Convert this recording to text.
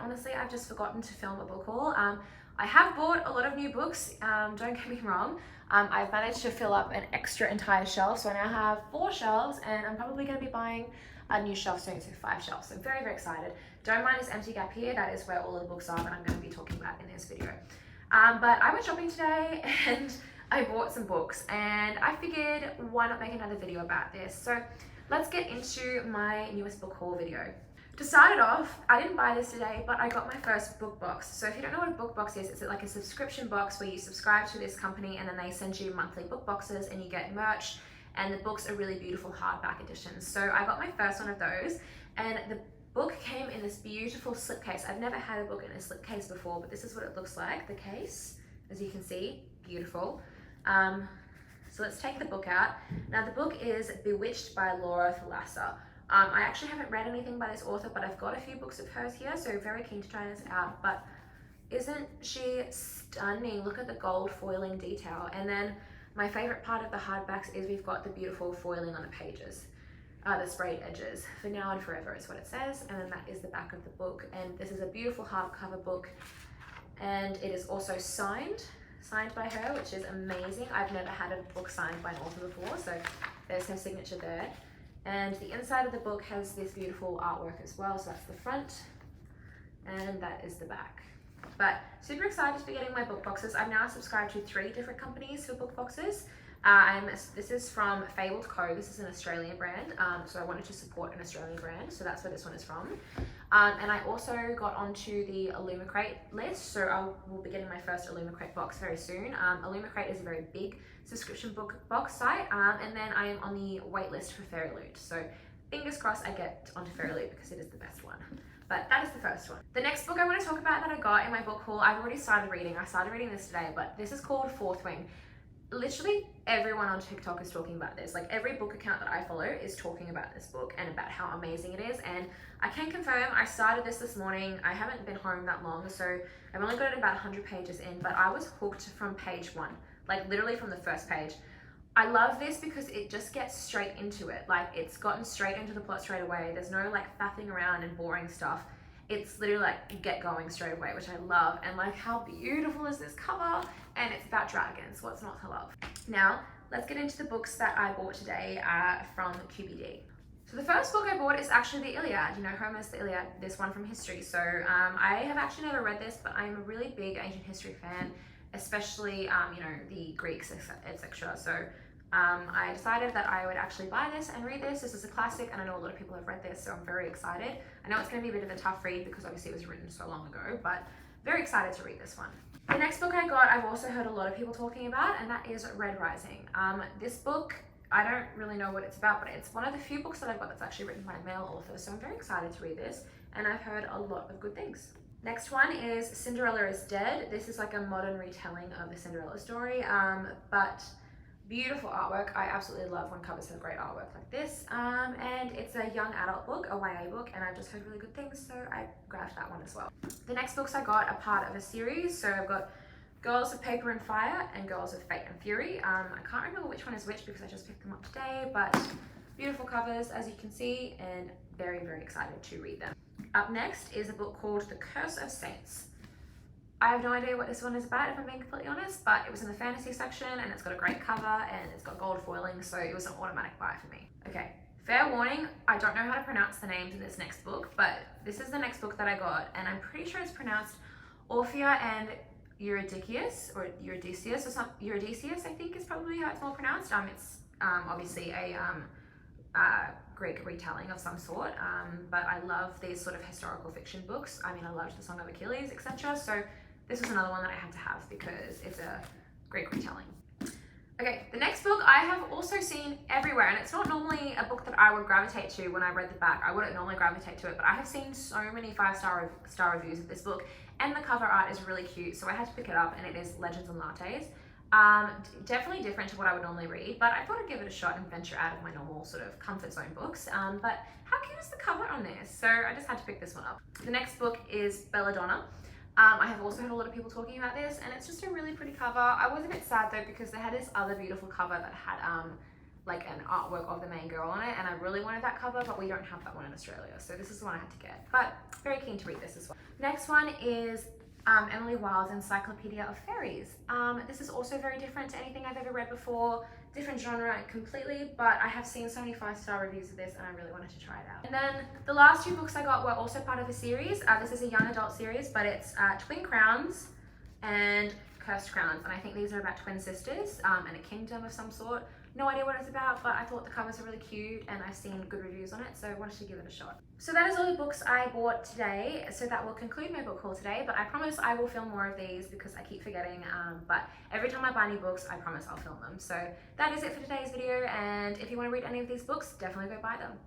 honestly, I've just forgotten to film a book haul. I have bought a lot of new books, don't get me wrong. I've managed to fill up an extra entire shelf, so I now have 4 shelves, and I'm probably going to be buying a new shelf soon, so 5 shelves. So I'm very, very excited. Don't mind this empty gap here, that is where all of the books are that I'm going to be talking about in this video. But I went shopping today and I bought some books, and I figured why not make another video about this. So let's get into my newest book haul video. To start it off, I didn't buy this today, but I got my first book box. So if you don't know what a book box is, it's like a subscription box where you subscribe to this company and then they send you monthly book boxes and you get merch, and the books are really beautiful hardback editions. So I got my first one of those, and the book came in this beautiful slipcase. I've never had a book in a slipcase before, but this is what it looks like, the case, as you can see, beautiful. So let's take the book out. Now the book is Bewitched by Laura Thalassa. I actually haven't read anything by this author, but I've got a few books of hers here, so very keen to try this out. But isn't she stunning? Look at the gold foiling detail. And then my favorite part of the hardbacks is we've got the beautiful foiling on the pages, the sprayed edges. For now and forever is what it says. And then that is the back of the book. And this is a beautiful hardcover book. And it is also signed by her, which is amazing. I've never had a book signed by an author before, so there's her signature there. And the inside of the book has this beautiful artwork as well. So that's the front and that is the back. But super excited to be getting my book boxes. I've now subscribed to 3 different companies for book boxes. This is from Fabled Co. This is an Australian brand, so I wanted to support an Australian brand, so that's where this one is from. And I also got onto the Illumicrate list, so I will be getting my first Illumicrate box very soon. Illumicrate is a very big subscription book box site, and then I am on the wait list for Fairy Loot. So fingers crossed I get onto Fairy Loot because it is the best one. But that is the first one. The next book I want to talk about that I got in my book haul, I've already started reading. I started reading this today, but this is called Fourth Wing. Literally everyone on TikTok is talking about this. Like every book account that I follow is talking about this book and about how amazing it is. And I can confirm I started this morning. I haven't been home that long, so I've only got it about 100 pages in, but I was hooked from page 1, like literally from the first page. I love this because it just gets straight into it. Like it's gotten straight into the plot straight away. There's no like faffing around and boring stuff. It's literally like get going straight away, which I love. And like how beautiful is this cover? And it's about dragons. What's not to love? Now, let's get into the books that I bought today from QBD. So the first book I bought is actually the Iliad, you know, Homer's the Iliad, this one from history. So I have actually never read this, but I'm a really big ancient history fan, especially, you know, the Greeks, etc. So I decided that I would actually buy this and read this. This is a classic, and I know a lot of people have read this, so I'm very excited. I know it's going to be a bit of a tough read because obviously it was written so long ago, but very excited to read this one. The next book I got, I've also heard a lot of people talking about, and that is Red Rising. This book, I don't really know what it's about, but it's one of the few books that I've got that's actually written by a male author, so I'm very excited to read this, and I've heard a lot of good things. Next one is Cinderella is Dead. This is like a modern retelling of the Cinderella story, but beautiful artwork. I absolutely love when covers have great artwork like this. And it's a young adult book, a YA book, and I've just heard really good things, so I grabbed that one as well. The next books I got are part of a series, so I've got Girls of Paper and Fire and Girls of Fate and Fury. I can't remember which one is which because I just picked them up today, but beautiful covers as you can see, and very, very excited to read them. Up next is a book called The Curse of Saints. I have no idea what this one is about, if I'm being completely honest, but it was in the fantasy section and it's got a great cover and it's got gold foiling, so it was an automatic buy for me. Okay, fair warning, I don't know how to pronounce the names in this next book, but this is the next book that I got, and I'm pretty sure it's pronounced Orphea and Eurydice, or Eurydice, or something. Eurydice, I think is probably how it's more pronounced. It's obviously a Greek retelling of some sort, but I love these sort of historical fiction books. I mean, I loved The Song of Achilles, etc. So this was another one that I had to have because it's a Greek retelling. Okay, the next book I have also seen everywhere, and it's not normally a book that I would gravitate to when I read the back. I wouldn't normally gravitate to it, but I have seen so many 5-star reviews of this book, and the cover art is really cute, so I had to pick it up, and it is Legends and Lattes. Definitely different to what I would normally read, but I thought I'd give it a shot and venture out of my normal sort of comfort zone books. But how cute is the cover on this? So I just had to pick this one up. The next book is Belladonna. I have also heard a lot of people talking about this, and it's just a really pretty cover. I was a bit sad though because they had this other beautiful cover that had like an artwork of the main girl on it, and I really wanted that cover, but we don't have that one in Australia, so this is the one I had to get. But very keen to read this as well. Next one is Emily Wilde's Encyclopedia of Fairies. This is also very different to anything I've ever read before, different genre completely, but I have seen so many 5-star reviews of this and I really wanted to try it out. And then the last 2 books I got were also part of a series. This is a young adult series, but it's Twin Crowns and Cursed Crowns, and I think these are about twin sisters and a kingdom of some sort. No idea what it's about, but I thought the covers were really cute and I've seen good reviews on it, so I wanted to give it a shot. So that is all the books I bought today, so that will conclude my book haul today, but I promise I will film more of these because I keep forgetting, but every time I buy new books, I promise I'll film them. So that is it for today's video, and if you want to read any of these books, definitely go buy them.